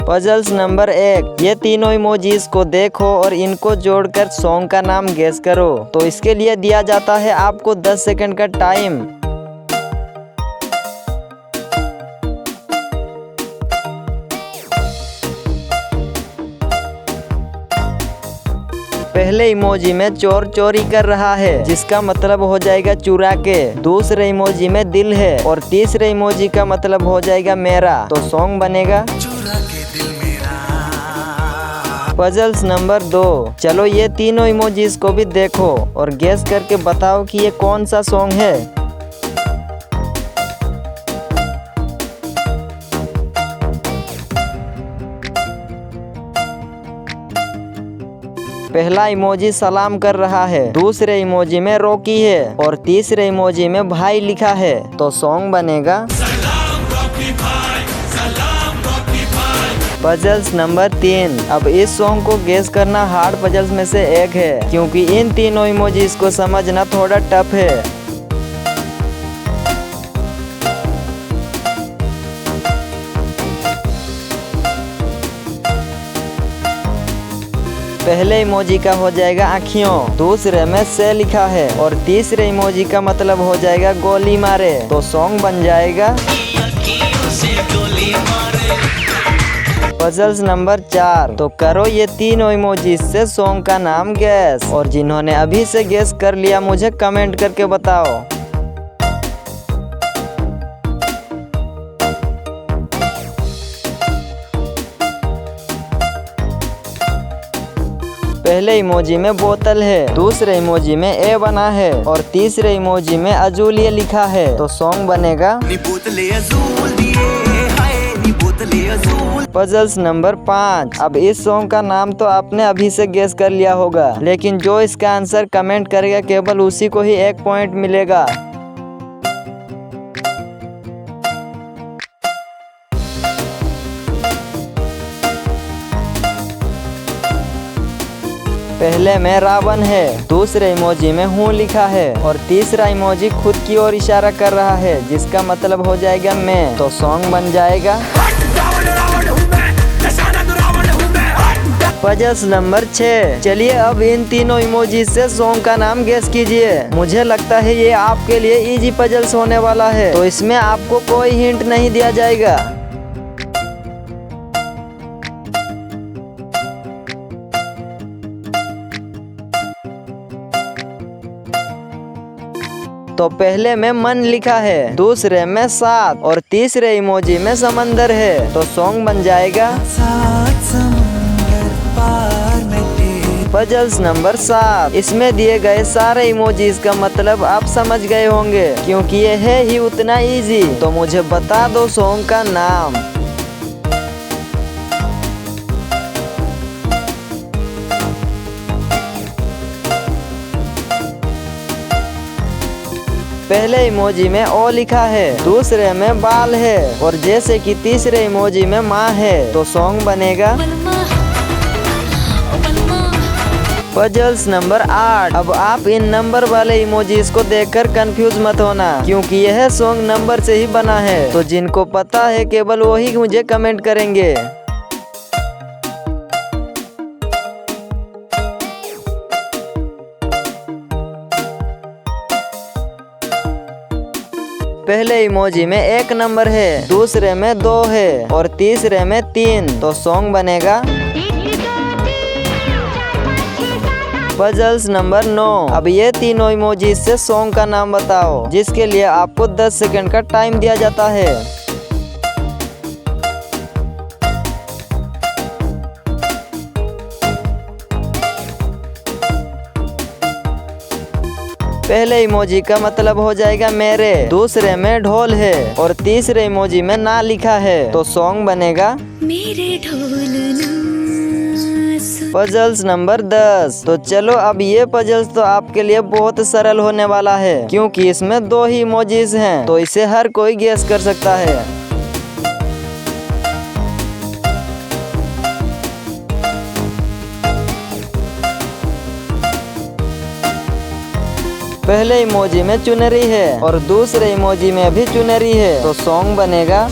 Puzzles number 1, ये तीनों emojis को देखो और इनको जोड़कर सॉन्ग का नाम गेस करो। तो इसके लिए दिया जाता है आपको 10 सेकंड का टाइम। पहले इमोजी में चोर चोरी कर रहा है, जिसका मतलब हो जाएगा चुरा के। दूसरे इमोजी में दिल है और तीसरे इमोजी का मतलब हो जाएगा मेरा। तो सॉन्ग बनेगा चुरा के दिल मेरा। पजल्स नंबर 2, चलो ये तीनों इमोजीज को भी देखो और गेस करके बताओ कि ये कौन सा सॉन्ग है। पहला इमोजी सलाम कर रहा है, दूसरे इमोजी में रॉकी है और तीसरे इमोजी में भाई लिखा है। तो सॉन्ग बनेगा सलाम रॉकी भाई, सलाम रॉकी भाई। पजल्स नंबर 3, अब इस सॉन्ग को गेस करना हार्ड पजल्स में से एक है, क्योंकि इन तीनों इमोजीज को समझना थोड़ा टफ है। पहले इमोजी का हो जाएगा आँखियों, दूसरे में से लिखा है और तीसरे इमोजी का मतलब हो जाएगा गोली मारे। तो सॉन्ग बन जाएगा पजल्स नंबर 4, तो करो ये तीनों इमोजी से सॉन्ग का नाम गैस। और जिन्होंने अभी से गैस कर लिया मुझे कमेंट करके बताओ। पहले इमोजी में बोतल है, दूसरे इमोजी में ए बना है और तीसरे इमोजी में अजूलिए लिखा है। तो सॉन्ग बनेगा पजल्स नंबर 5, अब इस सॉन्ग का नाम तो आपने अभी से गेस कर लिया होगा, लेकिन जो इसका आंसर कमेंट करेगा केवल उसी को ही 1 पॉइंट मिलेगा। पहले में रावण है, दूसरे इमोजी में हूँ लिखा है और तीसरा इमोजी खुद की ओर इशारा कर रहा है, जिसका मतलब हो जाएगा मैं। तो सॉन्ग बन जाएगा पजल्स नंबर 6, चलिए अब इन तीनों इमोजी से सॉन्ग का नाम गेस कीजिए। मुझे लगता है ये आपके लिए इजी पजल्स होने वाला है, तो इसमें आपको कोई हिंट नहीं दिया जाएगा। तो पहले में मन लिखा है, दूसरे में साथ और तीसरे इमोजी में समंदर है। तो सॉन्ग बन जाएगा पजल्स नंबर 7, इसमें दिए गए सारे इमोजीज का मतलब आप समझ गए होंगे, क्योंकि ये है ही उतना इजी। तो मुझे बता दो सॉन्ग का नाम। पहले इमोजी में ओ लिखा है, दूसरे में बाल है और जैसे कि तीसरे इमोजी में माँ है। तो सॉन्ग बनेगा पजल्स नंबर 8, अब आप इन नंबर वाले इमोजीज को देखकर कंफ्यूज मत होना, क्योंकि यह सॉन्ग नंबर से ही बना है। तो जिनको पता है केवल वही मुझे कमेंट करेंगे। पहले इमोजी में 1 नंबर है, दूसरे में 2 है और तीसरे में 3। तो सॉन्ग बनेगा पजल्स नंबर 9, अब ये तीनों इमोजी से सॉन्ग का नाम बताओ, जिसके लिए आपको 10 सेकंड का टाइम दिया जाता है। पहले इमोजी का मतलब हो जाएगा मेरे, दूसरे में ढोल है और तीसरे इमोजी में ना लिखा है। तो सॉन्ग बनेगा मेरे ढोल ना। पजल्स नंबर 10, तो चलो अब ये पजल्स तो आपके लिए बहुत सरल होने वाला है, क्योंकि इसमें 2 ही इमोजीज हैं, तो इसे हर कोई गेस कर सकता है। पहले इमोजी में चुनरी है और दूसरे इमोजी में भी चुनरी है। तो सॉन्ग बनेगा